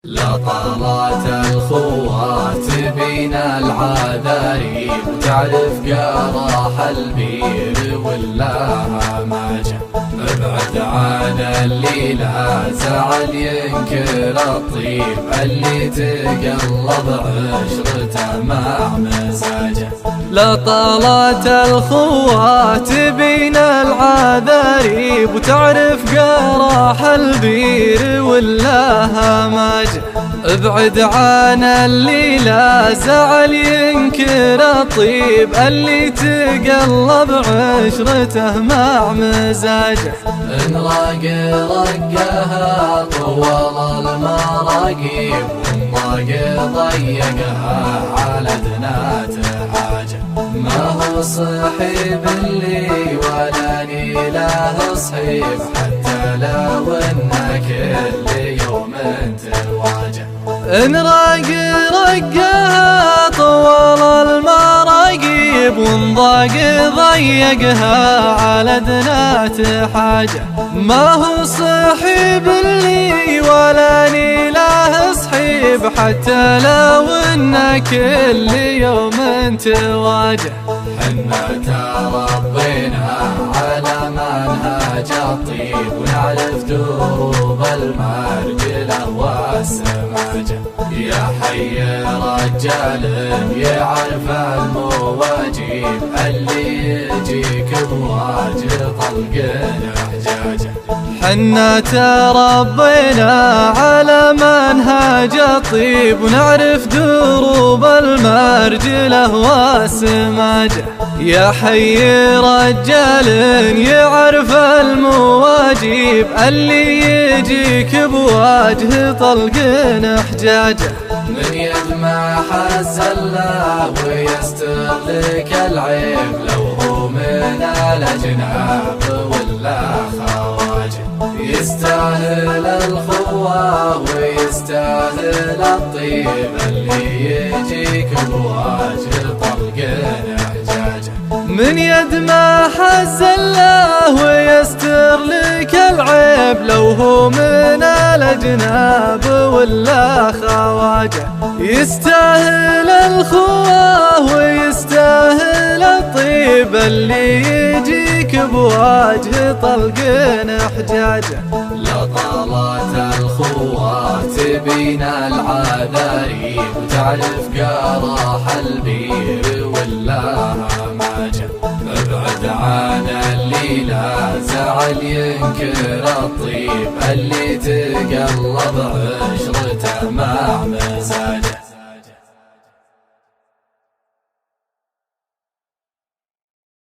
لطالات الخوات بين العذاريب وتعرف قراح البير ولا ما جا. ابعد عن اللي لا زعل ينكر الطيب اللي تقلب عشرته مع مزاجه. لطالات الخوات بين العذاريب وتعرف قراح البير ولا ما جا. ابعد عن اللي لا زعل ينكر الطيب اللي تقلب عشرته مع مزاجه. ان راق رقها طول المراقيب والضاق ضيقها على دنات حاجه. ما هو صحيب اللي ولا نيله صحيب حتى لو ان كل يوم تواجه. ان راق رقها طول المراقيب وانضاق ضيقها على دنات حاجه. ما هو صحيب اللي ولا نيله صحيب حتى لو ان كل يوم تواجه. حنا تربينا على منهج الطيب ونعرف دروب المرجله والسماجه. يا حي رجال يعرف المواجيب اللي يجيك بواجه طلق حجاجه. حنا تربينا على منهج الطيب ونعرف دروب المرجله والسماجه. يا حي رجال يعرف المواجيب اللي يجيك بواجه طلق حجاجه. من يدمع حز الله ويستر لك العيب لو هو من الاجناب ولا خواجه. يستاهل الخوة ويستاهل الطيب اللي يجيك بواجه طلق حجاجه. من يدمع حز الله ويستر لك العيب لو هو من الاجناب ولا خواجه. يستاهل الخوة ويستاهل الطيب اللي يجيك بواجه طلق حجاجه. لطالات الخوات بين العذاريب وتعرف قراح البير ولا ما جا. ابعد عن اللي لا زعل ينكر الطيب اللي تقلب